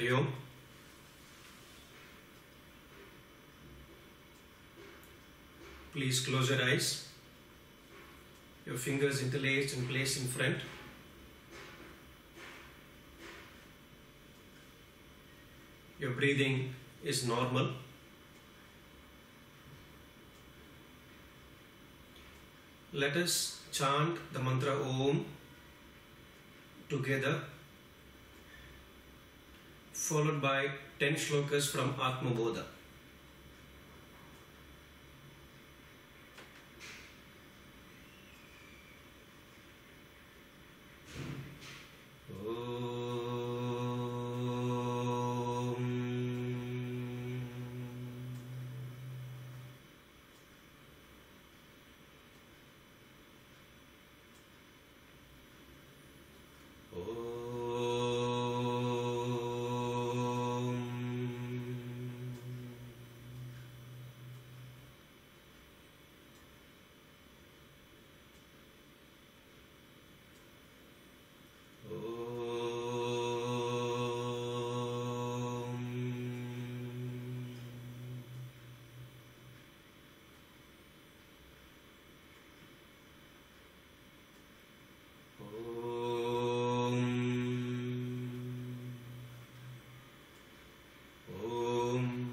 Hari Om. Please close your eyes. Your fingers interlaced and placed in front. Your breathing is normal. Let us chant the mantra Om together, followed by 10 shlokas from Atma Bodha.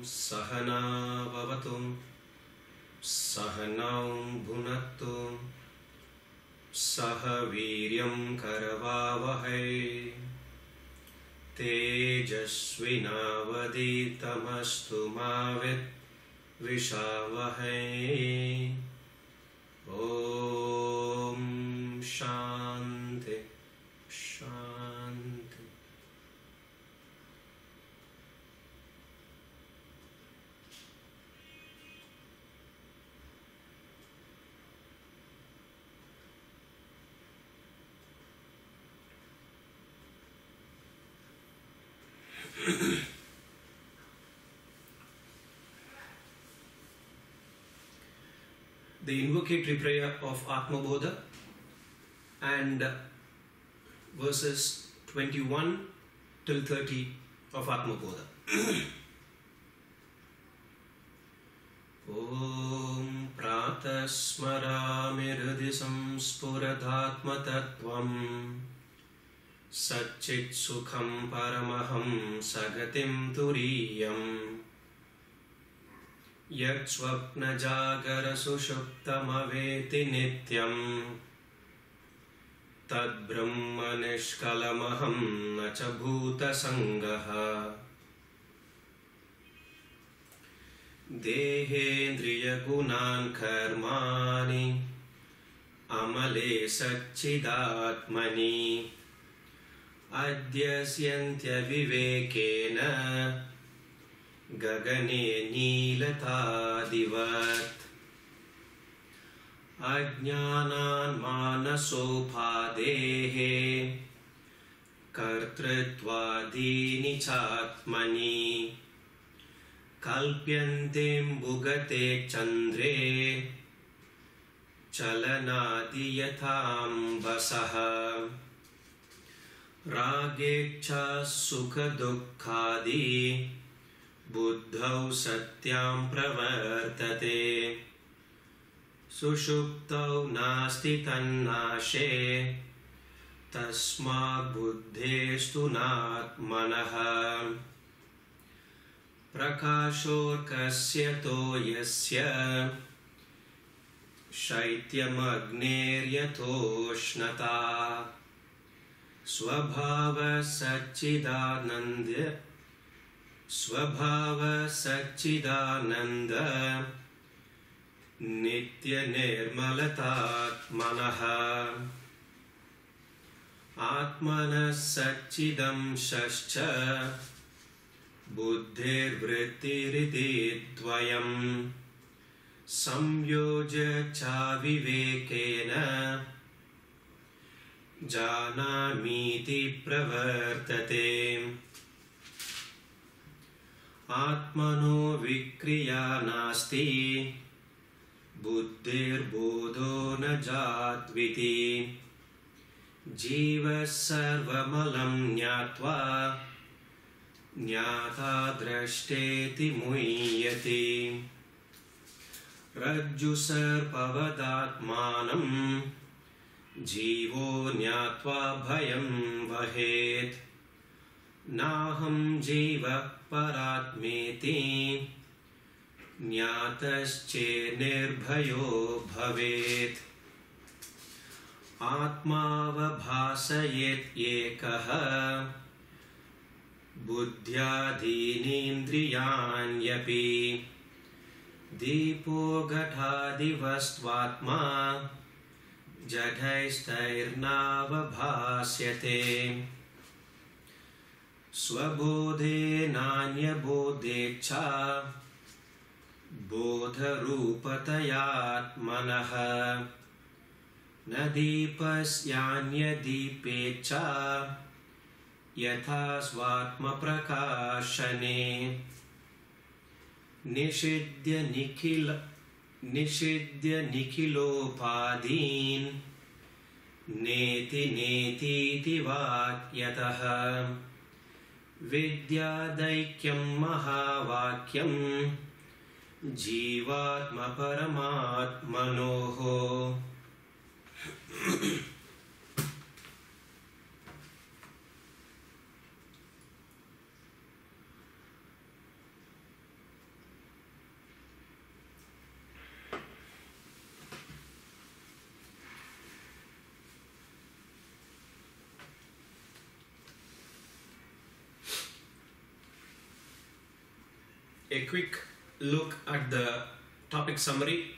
Sahana bhavatum, sahanau bhunattu, sahaviryam karavavahai, tejasvinavaditamastu mavit vishavahai. Om Shanti Shanti. The invocatory prayer of Atma Bodha and verses 21 till 30 of Atma Bodha. Om pratasmarami hridhi samspuradhatma tvam satchit sukham paramaham sagatim turiyam yat swapna jagara sushuptamaveti nityam tad brahma nishkalamaham nacha bhuta sangaha dehendriya gunan karmani amale satchidatmani adyasyantya vivekena gagane neelatadivat ajñānan manasopadehe kartritvādīni chātmani kalpyantim bhugate chandre chalanādi yathām vasaha rāgecha sukha dukkhādi buddhau satyam pravartate sushuptau nasti tannāshe tasmāt buddhestu nātmanaha prakāshorkasya to yasya shaityam agneryathoshnata svabhava Satchidananda Nitya Nirmalatatmanaha Atmana Satchidam Shascha Buddhir Vrittiriti Dvayam Samyoja Cha Vivekena Janamiti Pravartate Atmano vikriya nasti buddhir bodho na jatviti jiva sarvamalam nyatva ज्ञाता द्रष्टेति मुह्यते रज्जु सर्पवदात्मानं जीवो ज्ञात्वा भयं वहेत् नाहं जीवः परात्मेति ज्ञातश्चेन्निर्भयो भवेत् आत्मावभासयेत् एकः बुद्ध्यादीनीन्द्रियाण्यपि दीपो घटादिवस्त्वात्मा जडैस्तैर्नावभास्यते स्वबोधेनान्यबोधेच्छा बोधरूपतयात्मनः न दीपस्यान्यदीपेच्छा यथा स्वात्मप्रकाशने निषिद्य निखिलोपाधीन् नेति नेतीति वाक्यतः विद्यादैक्यं महावाक्यं जीवात्मपरमात्मनोः A quick look at the topic summary.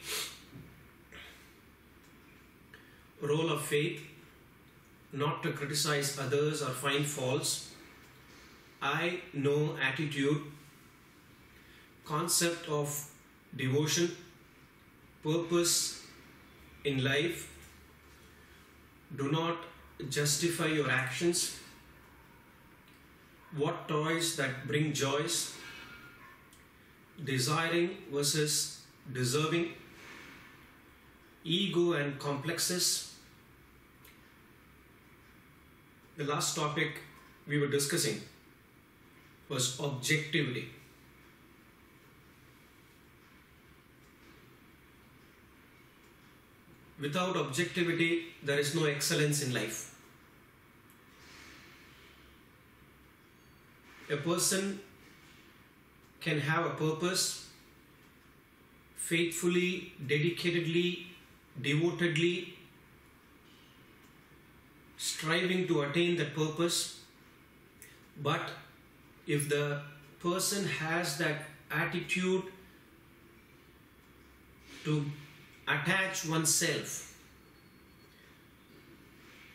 Role of faith: not to criticize others or find faults. I know attitude. Concept of devotion. Purpose in life. Do not justify your actions. What toys that bring joys? Desiring versus deserving, ego and complexes. The last topic we were discussing was objectivity. Without objectivity, there is no excellence in life. A person can have a purpose, faithfully, dedicatedly, devotedly striving to attain that purpose. But if the person has that attitude to attach oneself,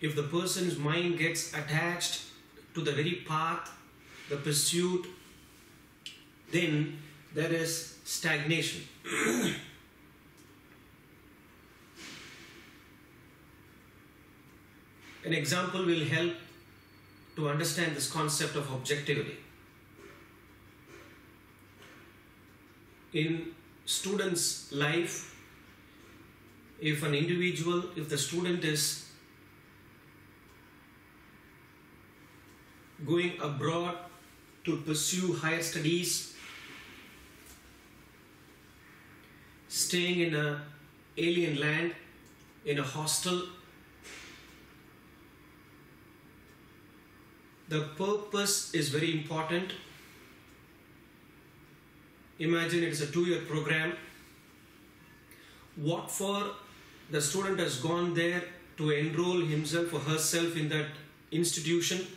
if the person's mind gets attached to the very path, the pursuit, then there is stagnation. An example will help to understand this concept of objectivity. In student's life, if the student is going abroad to pursue higher studies, staying in an alien land, in a hostel, the purpose is very important. Imagine it is a 2-year program. What for the student has gone there to enroll himself or herself in that institution,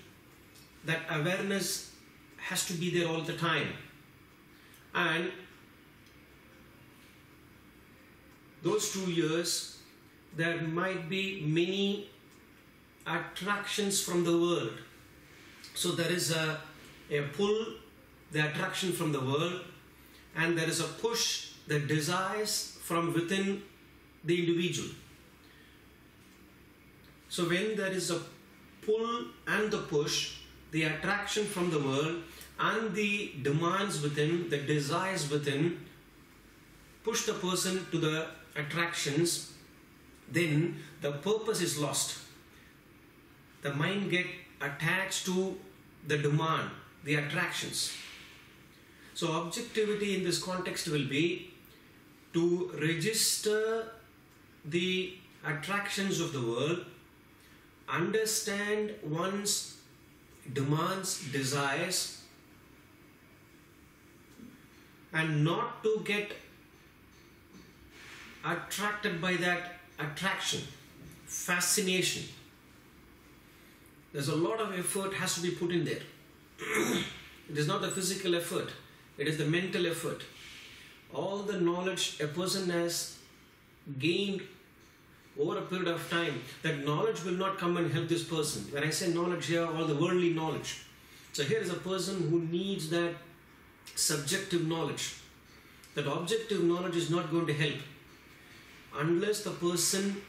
that awareness has to be there all the time. And those 2 years, there might be many attractions from the world. So there is a pull, the attraction from the world, and there is a push, the desires from within the individual. So when there is a pull and the push, the attraction from the world and the demands within, the desires within, push the person to the attractions, then the purpose is lost. The mind gets attached to the demand, the attractions. So objectivity in this context will be to register the attractions of the world, understand one's demands, desires, and not to get attracted by that attraction, fascination. There's a lot of effort has to be put in there. It is not the physical effort, it is the mental effort. All the knowledge a person has gained over a period of time, that knowledge will not come and help this person. When I say knowledge here, all the worldly knowledge. So here is a person who needs that subjective knowledge. That objective knowledge is not going to help unless the person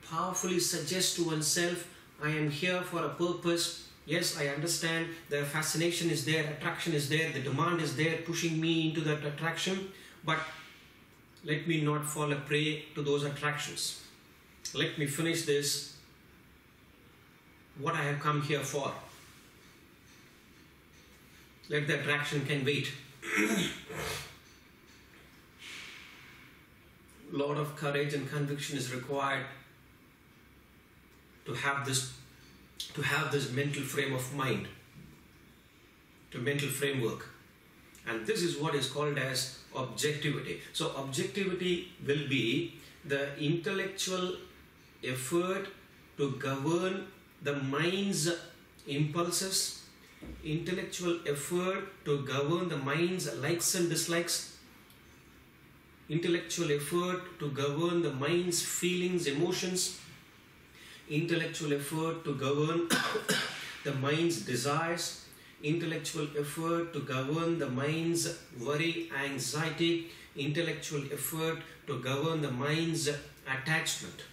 powerfully suggests to oneself, I am here for a purpose. Yes, I understand the fascination is there, attraction is there, the demand is there, pushing me into that attraction, but let me not fall a prey to those attractions. Let me finish this, what I have come here for. Let the attraction can wait. Lot of courage and conviction is required to have this mental frame of mind, to mental framework. And this is what is called as objectivity. So objectivity will be the intellectual effort to govern the mind's impulses, intellectual effort to govern the mind's likes and dislikes, intellectual effort to govern the mind's feelings, emotions, intellectual effort to govern the mind's desires, intellectual effort to govern the mind's worry, anxiety, intellectual effort to govern the mind's attachment.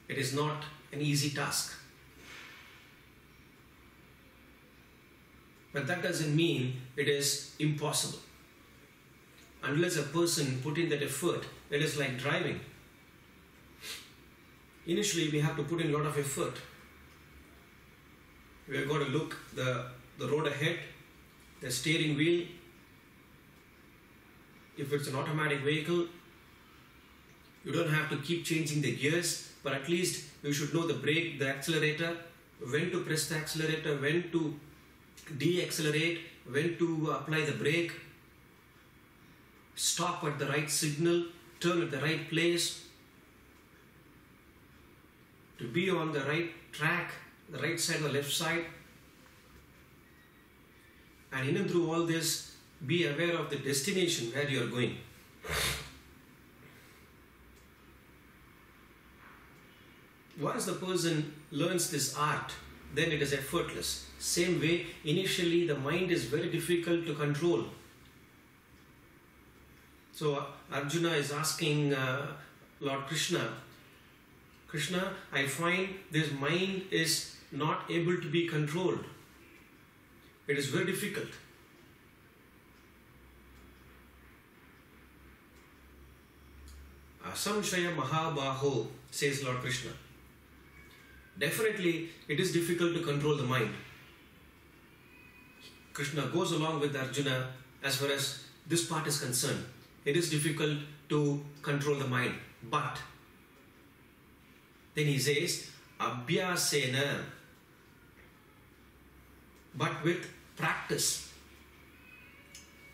It is not an easy task. But that doesn't mean it is impossible. Unless a person put in that effort, it is like driving. Initially, we have to put in a lot of effort. We have got to look the road ahead, the steering wheel. If it's an automatic vehicle, you don't have to keep changing the gears, but at least you should know the brake, the accelerator, when to press the accelerator, when to de-accelerate, when to apply the brake, stop at the right signal, turn at the right place, to be on the right track, the right side or left side. And in and through all this, be aware of the destination where you are going. Once the person learns this art, then it is effortless. Same way, initially the mind is very difficult to control. So Arjuna is asking Lord Krishna, Krishna, I find this mind is not able to be controlled. It is very difficult. Asamshaya Mahabaho, says Lord Krishna. Definitely, it is difficult to control the mind. Krishna goes along with Arjuna as far as this part is concerned. It is difficult to control the mind. But, then he says, Abhyasena. But with practice.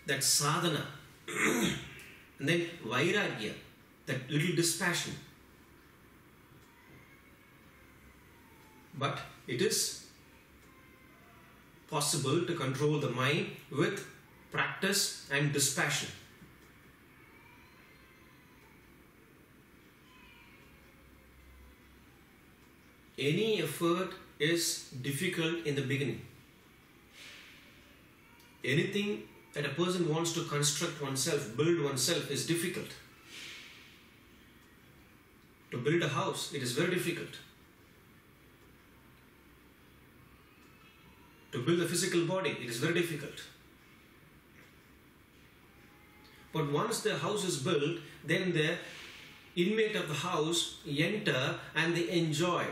That sadhana. And then vairagya. That little dispassion. But it is possible to control the mind with practice and dispassion. Any effort is difficult in the beginning. Anything that a person wants to construct oneself, build oneself, is difficult. To build a house, it is very difficult. To build a physical body, it is very difficult. But once the house is built, then the inmate of the house enter and they enjoy.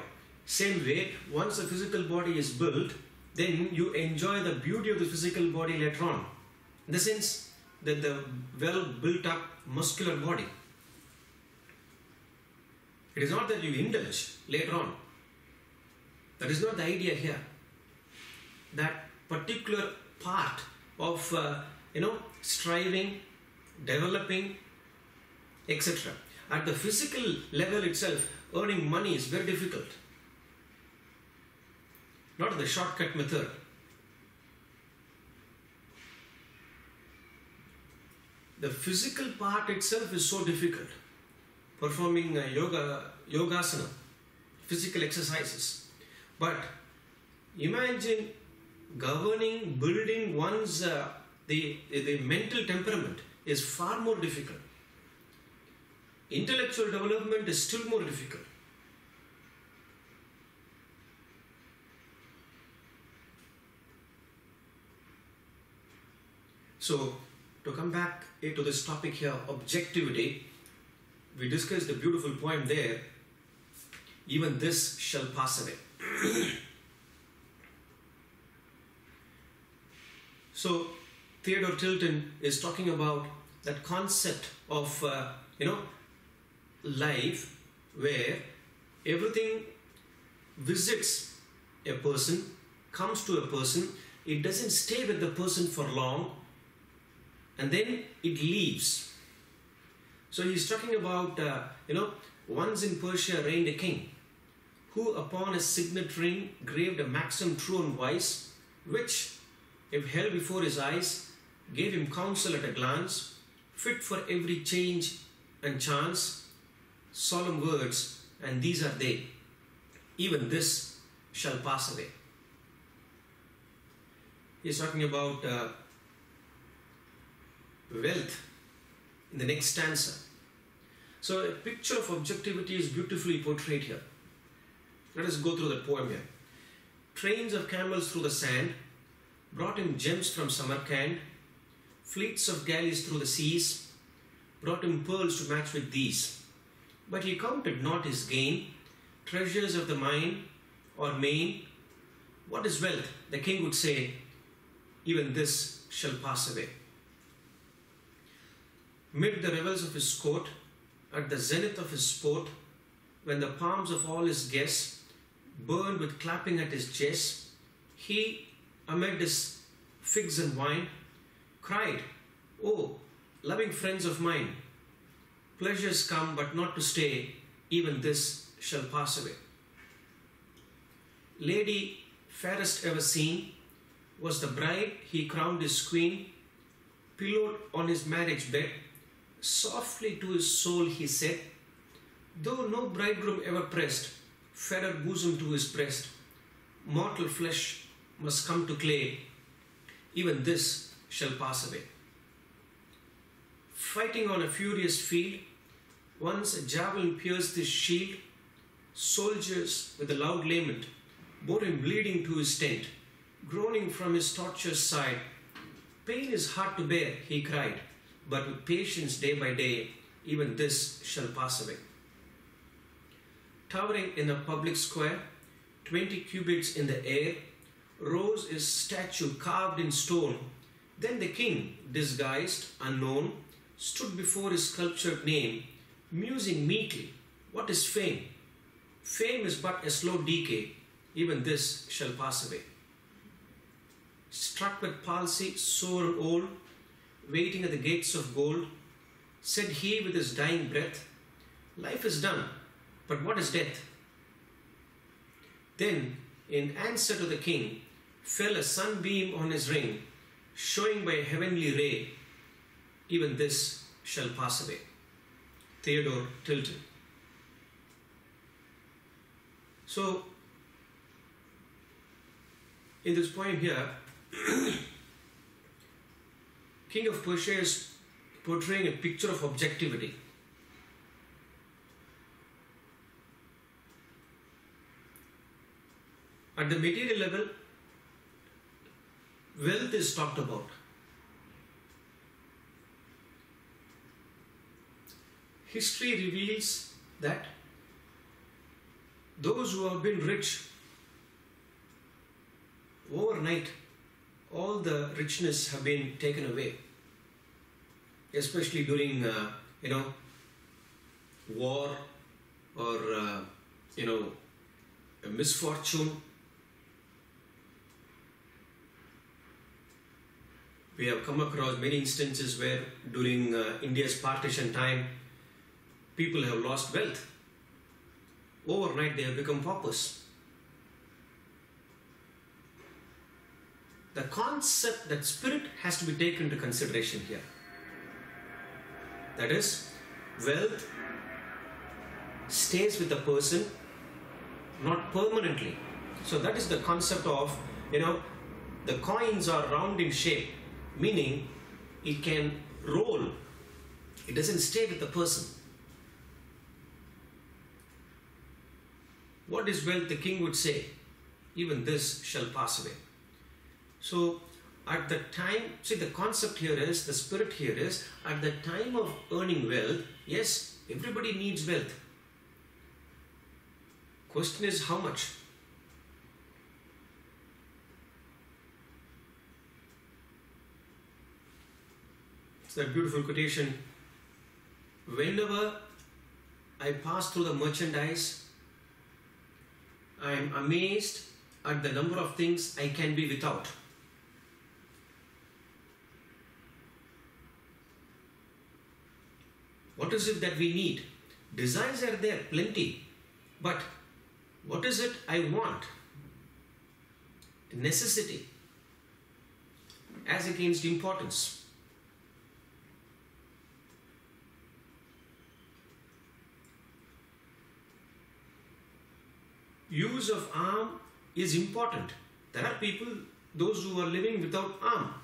Same way, once the physical body is built, then you enjoy the beauty of the physical body later on. In the sense that the well built up muscular body. It is not that you indulge later on. That is not the idea here. That particular part of striving, developing, etc. At the physical level itself, earning money is very difficult. Not the shortcut method. The physical part itself is so difficult. Performing yogasana, physical exercises. But imagine governing, building one's the mental temperament is far more difficult. Intellectual development is still more difficult. So, to come back to this topic here, objectivity, we discussed the beautiful point there, even this shall pass away. So, Theodore Tilton is talking about that concept of, life where everything visits a person, comes to a person, it doesn't stay with the person for long, and then it leaves. So he's talking about, once in Persia reigned a king, who upon a signet ring graved a maxim true and wise, which, if held before his eyes, gave him counsel at a glance, fit for every change and chance, solemn words, and these are they. Even this shall pass away. He's talking about wealth in the next stanza. So a picture of objectivity is beautifully portrayed here. Let us go through the poem here. Trains of camels through the sand brought him gems from Samarkand. Fleets of galleys through the seas brought him pearls to match with these. But he counted not his gain, treasures of the mine or main. What is wealth? The king would say, even this shall pass away. Mid the revels of his court, at the zenith of his sport, when the palms of all his guests burned with clapping at his jest, he, amid his figs and wine, cried, "Oh, loving friends of mine, pleasures come but not to stay, even this shall pass away." Lady fairest ever seen was the bride he crowned his queen, pillowed on his marriage bed, softly to his soul he said, though no bridegroom ever pressed fairer bosom to his breast, mortal flesh must come to clay, even this shall pass away. Fighting on a furious field, once a javelin pierced his shield, soldiers with a loud lament bore him bleeding to his tent, groaning from his tortuous side. Pain is hard to bear, he cried, but with patience day by day, even this shall pass away. Towering in a public square, 20 cubits in the air, rose his statue carved in stone. Then the king, disguised, unknown, stood before his sculptured name, musing meekly, what is fame? Fame is but a slow decay, even this shall pass away. Struck with palsy, sore and old, waiting at the gates of gold, said he with his dying breath, life is done, but what is death? Then, in answer to the king, fell a sunbeam on his ring, showing by a heavenly ray, even this shall pass away. Theodore Tilton. So, in this poem here, King of Persia is portraying a picture of objectivity. At the material level, wealth is talked about. History reveals that those who have been rich overnight all the richness have been taken away, especially during war or a misfortune. We have come across many instances where during India's partition time, people have lost wealth. Overnight they have become paupers. The concept, that spirit has to be taken into consideration here. That is, wealth stays with the person, not permanently. So that is the concept of, the coins are round in shape, meaning it can roll. It doesn't stay with the person. What is wealth? The king would say, even this shall pass away. So at the time, see, the concept here is, the spirit here is, at the time of earning wealth, yes, everybody needs wealth. Question is how much? It's that beautiful quotation. Whenever I pass through the merchandise, I am amazed at the number of things I can be without. What is it that we need? Desires are there, plenty. But what is it I want? Necessity as against importance. Use of arm is important. There are people, those who are living without arm.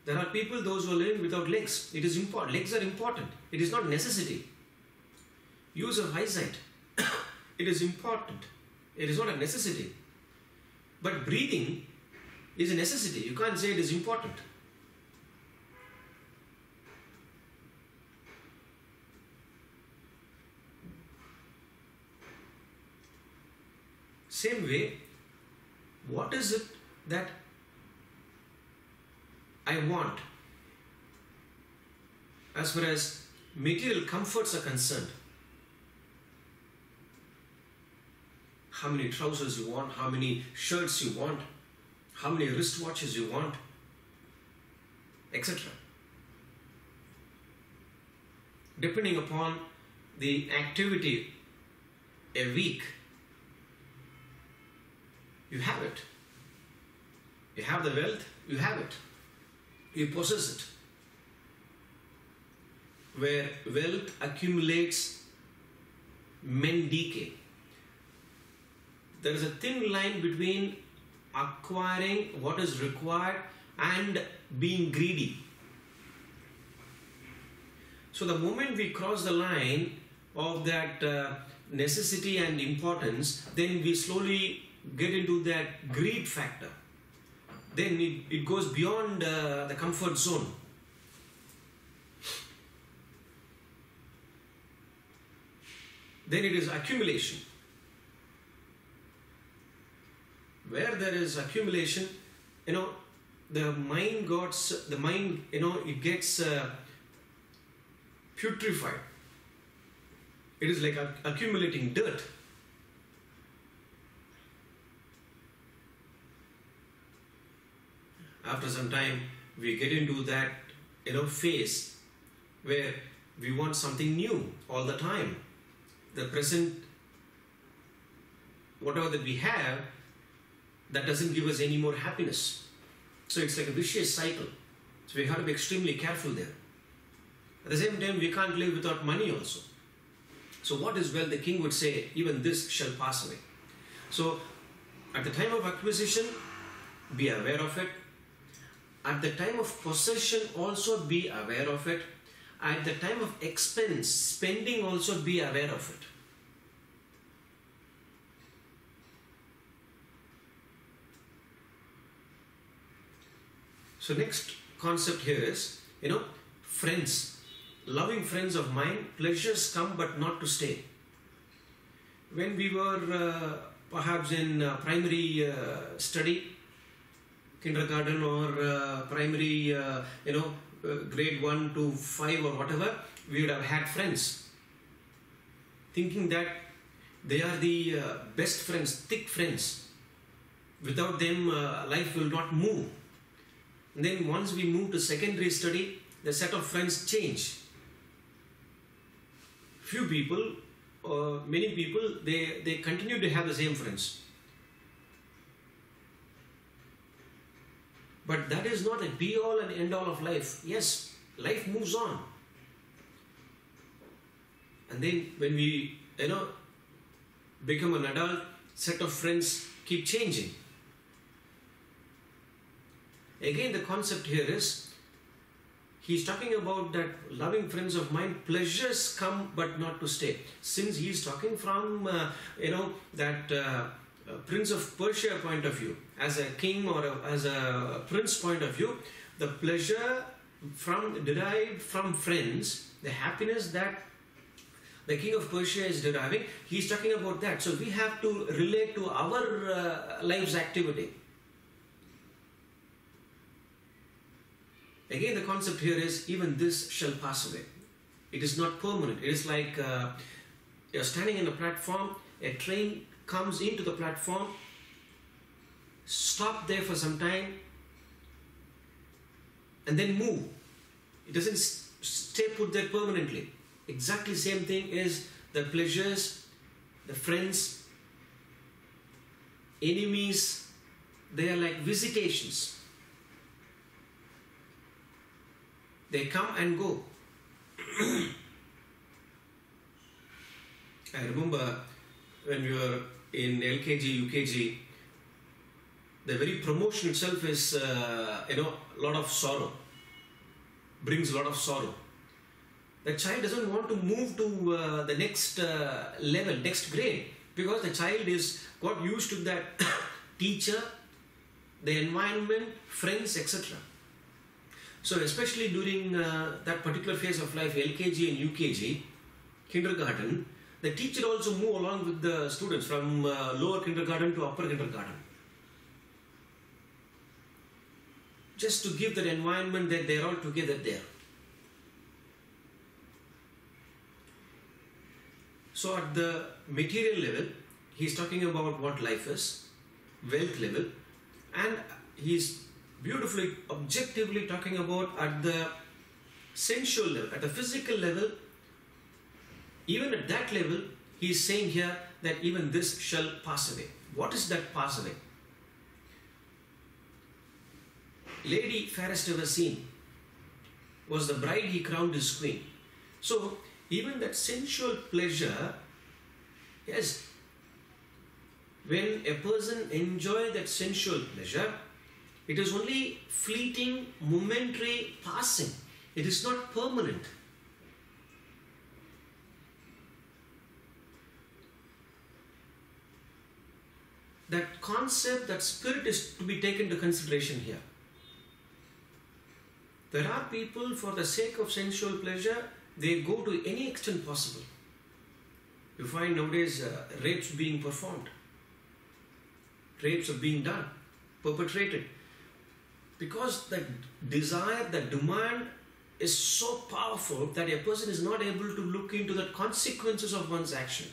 There are people, those who are living without legs. It is important. Legs are important. It is not necessity. Use of eyesight. It is important. It is not a necessity. But breathing is a necessity. You can't say it is important. Same way, what is it that I want as far as material comforts are concerned? How many trousers you want, how many shirts you want, how many wristwatches you want, etc. Depending upon the activity a week, you have it. You have the wealth, you have it. You possess it. Where wealth accumulates, men decay. There is a thin line between acquiring what is required and being greedy. So the moment we cross the line of that necessity and importance, then we slowly get into that greed factor. Then it goes beyond the comfort zone. Then it is accumulation. Where there is accumulation, the mind it gets putrefied. It is like accumulating dirt. After some time, we get into that phase where we want something new all the time. The present, whatever that we have, that doesn't give us any more happiness. So it's like a vicious cycle. So we have to be extremely careful there. At the same time, we can't live without money also. So what is wealth? The king would say, even this shall pass away. So at the time of acquisition, be aware of it. At the time of possession, also be aware of it. At the time of expense, spending, also be aware of it. So next concept here is, friends. Loving friends of mine, pleasures come but not to stay. When we were perhaps in primary study, kindergarten or primary, grade 1 to 5 or whatever, we would have had friends, thinking that they are the best friends, thick friends. Without them, life will not move. And then once we move to secondary study, the set of friends change. Few people, many people, they continue to have the same friends. But that is not a be-all and end-all of life. Yes, life moves on. And then when we, become an adult, set of friends keep changing. Again, the concept here is, he's talking about that loving friends of mine, pleasures come but not to stay. Since he's talking from, that Prince of Persia point of view, as a king or as a prince point of view, the pleasure derived from friends, the happiness that the king of Persia is deriving, he's talking about that. So we have to relate to our life's activity. Again, the concept here is, even this shall pass away. It is not permanent. It is like you're standing in a platform, a train comes into the platform, stop there for some time, and then move. It doesn't stay put there permanently. Exactly same thing is the pleasures, the friends, enemies, they are like visitations. They come and go. I remember when we were in LKG, UKG, the very promotion itself is, a lot of sorrow. Brings a lot of sorrow. The child doesn't want to move to the next level, next grade, because the child is got used to that teacher, the environment, friends, etc. So especially during that particular phase of life, LKG and UKG, kindergarten, the teacher also move along with the students from lower kindergarten to upper kindergarten. Just to give that environment that they're all together there. So at the material level, he's talking about what life is, wealth level, and he's beautifully, objectively talking about at the sensual level, at the physical level. Even at that level, he's saying here that even this shall pass away. What is that pass away? Lady fairest ever seen was the bride he crowned his queen. So even that sensual pleasure, yes, when a person enjoys that sensual pleasure, it is only fleeting, momentary, passing. It is not permanent. That concept, that spirit is to be taken into consideration here. There are people, for the sake of sensual pleasure, they go to any extent possible. You find nowadays rapes being performed. Rapes are being done, perpetrated. Because that desire, that demand is so powerful that a person is not able to look into the consequences of one's action.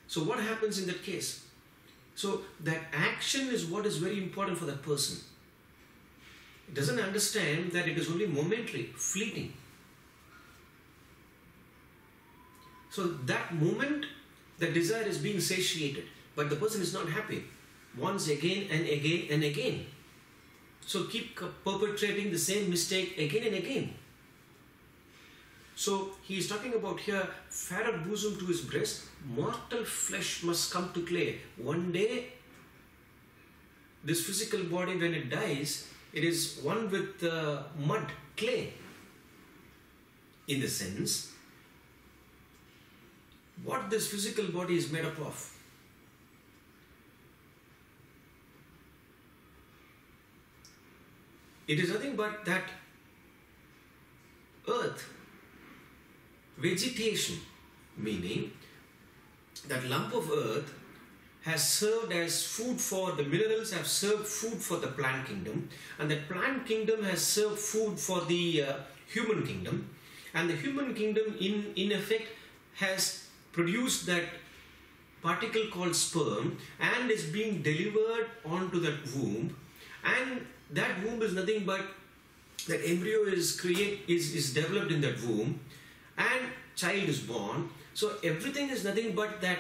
So what happens in that case? So that action is what is very important for that person. It doesn't understand that it is only momentary, fleeting. So that moment, the desire is being satiated, but the person is not happy. Once again and again and again. So keep perpetrating the same mistake again and again. So he is talking about here, fairer bosom to his breast, mortal flesh must come to clay. One day, this physical body, when it dies, it is one with mud, clay. In the sense, what this physical body is made up of. It is nothing but that earth, vegetation, meaning that lump of earth has served as food for the minerals, have served food for the plant kingdom, and the plant kingdom has served food for the human kingdom, and the human kingdom in effect has produced that particle called sperm and is being delivered onto that womb, and that womb is nothing but that embryo is developed in that womb, and child is born. So everything is nothing but that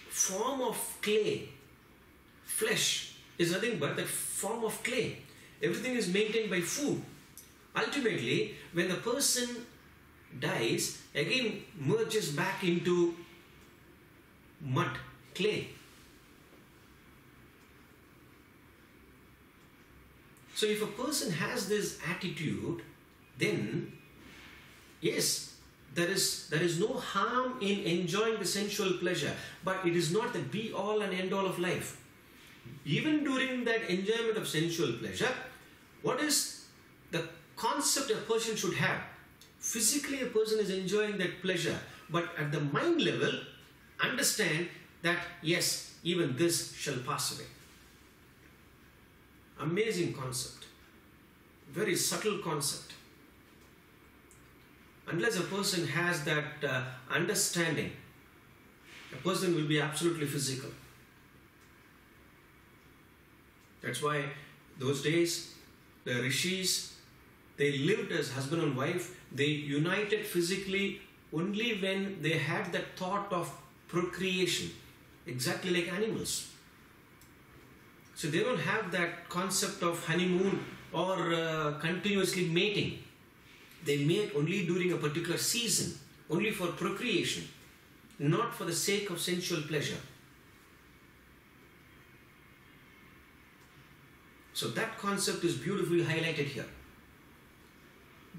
form of clay. Flesh is nothing but that form of clay. Everything is maintained by food. Ultimately, when the person dies, again merges back into mud, clay. So if a person has this attitude, then yes, there is no harm in enjoying the sensual pleasure, but it is not the be all and end all of life. Even during that enjoyment of sensual pleasure, what is the concept a person should have? Physically, a person is enjoying that pleasure, but at the mind level, understand that yes, even this shall pass away. Amazing concept. Very subtle concept. Unless a person has that understanding, a person will be absolutely physical. That's why those days, the rishis, they lived as husband and wife. They united physically only when they had that thought of procreation, exactly like animals. So they don't have that concept of honeymoon or continuously mating. They mate only during a particular season, only for procreation, not for the sake of sensual pleasure. So that concept is beautifully highlighted here.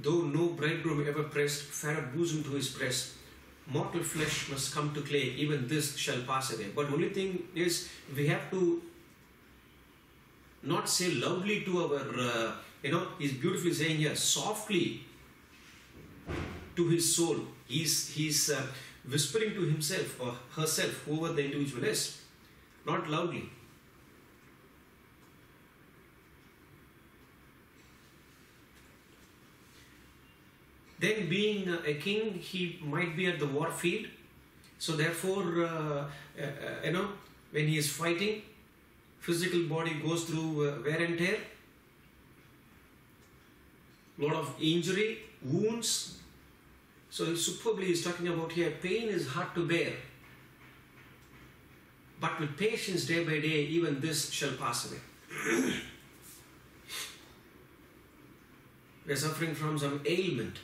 Though no bridegroom ever pressed fairer bosom to his breast, mortal flesh must come to clay, even this shall pass away. But only thing is, we have to not say loudly to our, he's beautifully saying here, softly to his soul. He's whispering to himself or herself, whoever the individual is, not loudly. Then being a king, he might be at the war field. So therefore, when he is fighting, physical body goes through wear and tear, lot of injury, wounds. So superbly he's talking about here, pain is hard to bear. But with patience day by day, even this shall pass away. We are suffering from some ailment.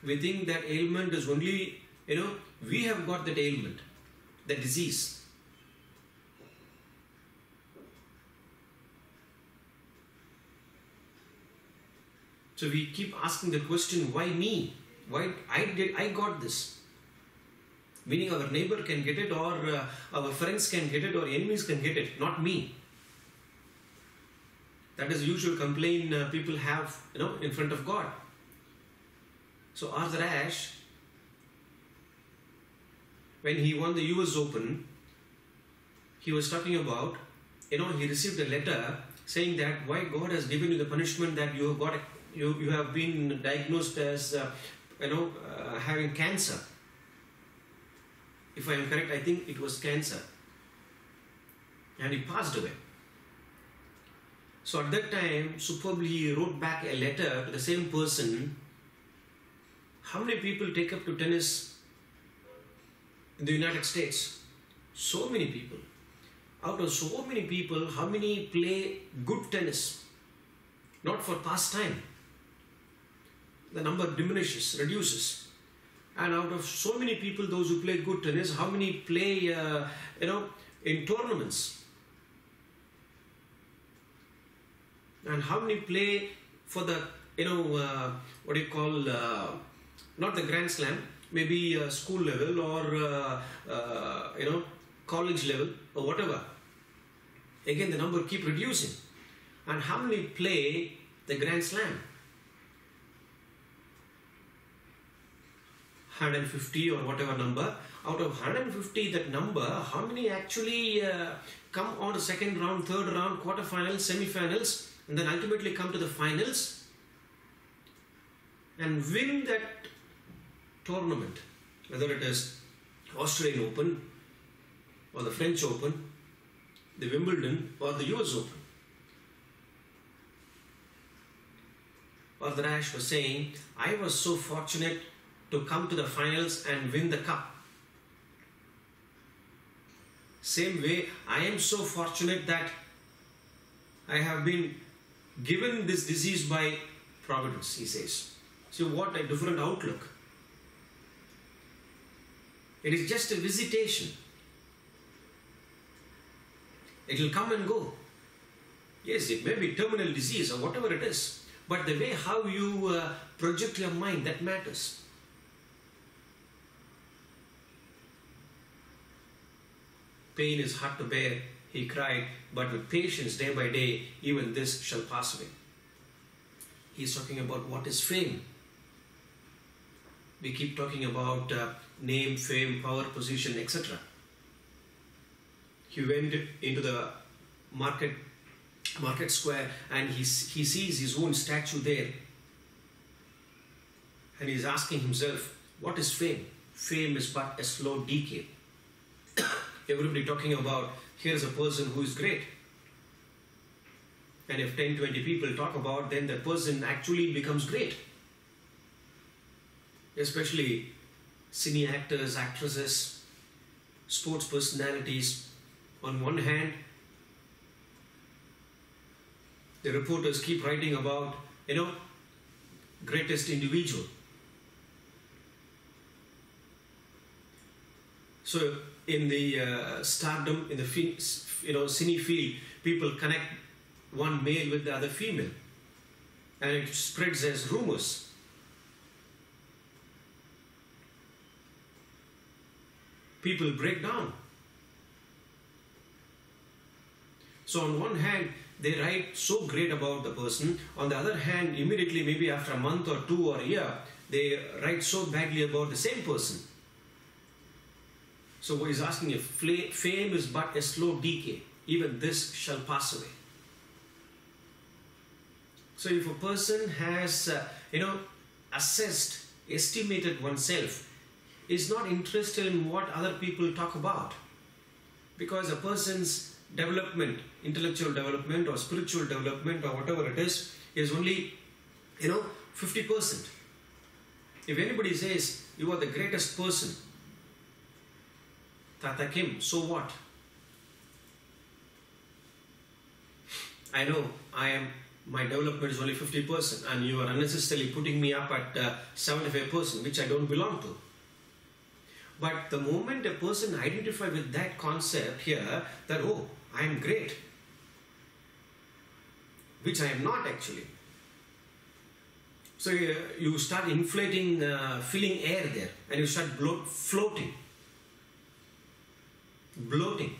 We think that ailment is only, we have got that ailment, that disease. So we keep asking the question, why me? Why I got this? Meaning our neighbor can get it, or our friends can get it, or enemies can get it, not me. That is the usual complaint people have, in front of God. So Arthur Ashe, when he won the US Open, he was talking about, he received a letter saying that why God has given you the punishment that you have got, you have been diagnosed as, having cancer. If I am correct, I think it was cancer. And he passed away. So at that time, superbly he wrote back a letter to the same person. How many people take up to tennis in the United States? So many people. Out of so many people, how many play good tennis? Not for pastime. The number diminishes, reduces. And out of so many people, those who play good tennis, how many play, in tournaments? And how many play for the, not the Grand Slam, maybe school level or, college level or whatever. Again, the number keep reducing. And how many play the Grand Slam? 150 or whatever number. Out of 150, that number, how many actually come on the second round, third round, quarterfinals, semi-finals, and then ultimately come to the finals and win that tournament, whether it is Australian Open or the French Open, the Wimbledon or the US Open. Ardrash was saying, I was so fortunate to come to the finals and win the cup. Same way, I am so fortunate that I have been given this disease by providence, he says. See what a different outlook. It is just a visitation. It will come and go. Yes, it may be terminal disease or whatever it is. But the way how you project your mind, that matters. Pain is hard to bear, he cried, but with patience day by day, even this shall pass away. He is talking about what is fame. We keep talking about name, fame, power, position, etc. He went into the market square and he sees his own statue there. And he's asking himself, what is fame? Fame is but a slow decay. Everybody talking about, here's a person who is great. And if 10, 20 people talk about, then the person actually becomes great. Especially cine actors, actresses, sports personalities. On one hand, the reporters keep writing about, greatest individual. So in the stardom, in the cine field, people connect one male with the other female, and it spreads as rumors. People break down. So on one hand, they write so great about the person. On the other hand, immediately, maybe after a month or two or a year, they write so badly about the same person. So what he's asking, if fame is but a slow decay, even this shall pass away. So if a person has, estimated oneself, is not interested in what other people talk about. Because a person's development, intellectual development or spiritual development or whatever it is only, 50%. If anybody says, you are the greatest person, Tata Kim, so what? I know my development is only 50% and you are unnecessarily putting me up at 75%, which I don't belong to. But the moment a person identifies with that concept here, that, oh, I am great, which I am not actually. So you start inflating, filling air there, and you start floating, bloating.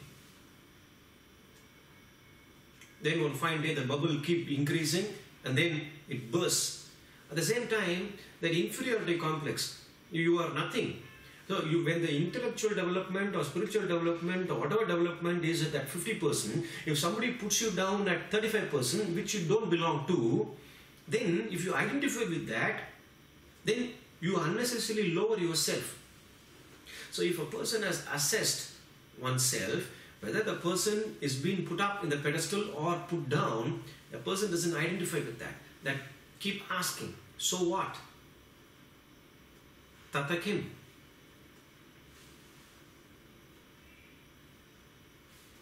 Then one fine day the bubble keep increasing and then it bursts. At the same time, that inferiority complex, you are nothing. So when the intellectual development or spiritual development or whatever development is at that 50%, if somebody puts you down at 35%, which you don't belong to, then if you identify with that, then you unnecessarily lower yourself. So if a person has assessed oneself, whether the person is being put up in the pedestal or put down, the person doesn't identify with that. That keep asking, so what? Tata Kim.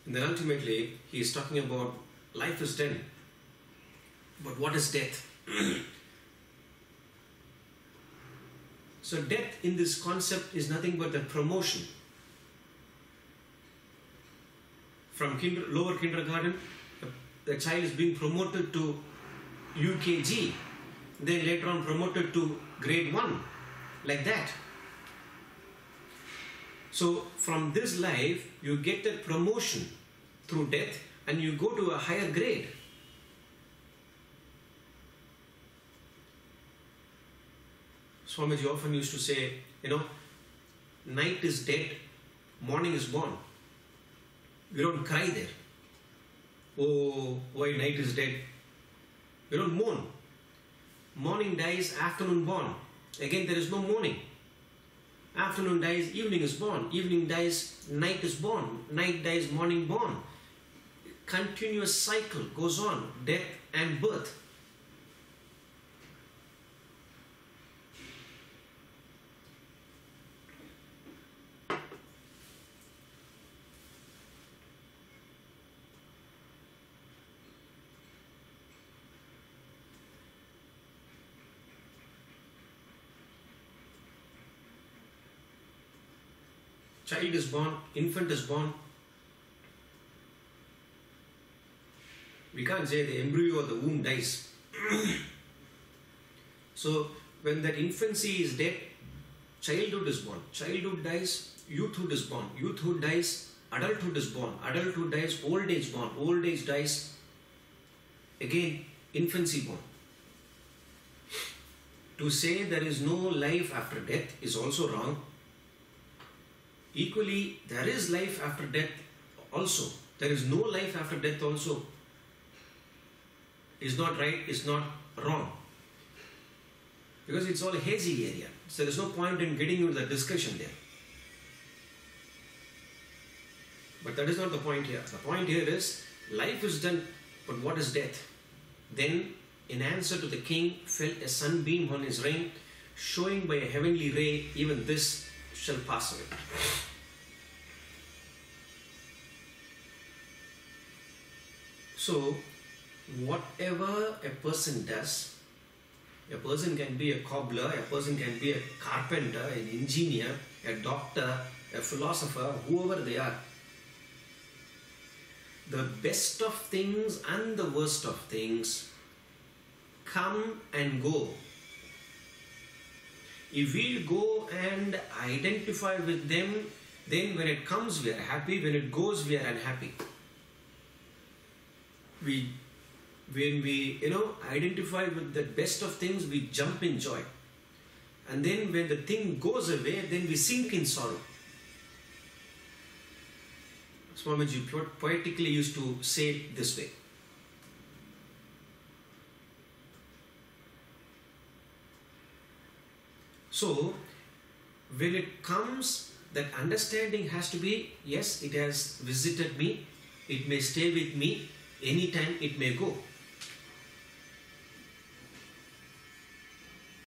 And then ultimately, he is talking about life is done. But what is death? So death in this concept is nothing but the promotion. From lower kindergarten, the child is being promoted to UKG, then later on promoted to grade 1, like that. So from this life, you get that promotion through death and you go to a higher grade. Swamiji often used to say, night is dead, morning is born. We don't cry there. Oh, why night is dead? We don't mourn. Morning dies, afternoon born. Again, there is no mourning. Afternoon dies, evening is born. Evening dies, night is born. Night dies, morning born. Continuous cycle goes on, death and birth. Child is born, infant is born. We can't say the embryo or the womb dies. So when that infancy is dead, childhood is born. Childhood dies, youthhood is born. Youthhood dies, adulthood is born. Adulthood dies, old age born. Old age dies, again infancy born. To say there is no life after death is also wrong. Equally, there is life after death also. There is no life after death also. Is not right, is not wrong. Because it's all a hazy area. So there is no point in getting into the discussion there. But that is not the point here. The point here is, life is done, but what is death? Then, in answer to the king, fell a sunbeam on his ring, showing by a heavenly ray, even this shall pass away. So, whatever a person does, a person can be a cobbler, a person can be a carpenter, an engineer, a doctor, a philosopher, whoever they are. The best of things and the worst of things come and go. If we go and identify with them, then when it comes we are happy, when it goes we are unhappy. When we identify with the best of things, we jump in joy. And then when the thing goes away, then we sink in sorrow. Swamiji poetically used to say it this way. So, when it comes, that understanding has to be, yes, it has visited me, it may stay with me, anytime it may go.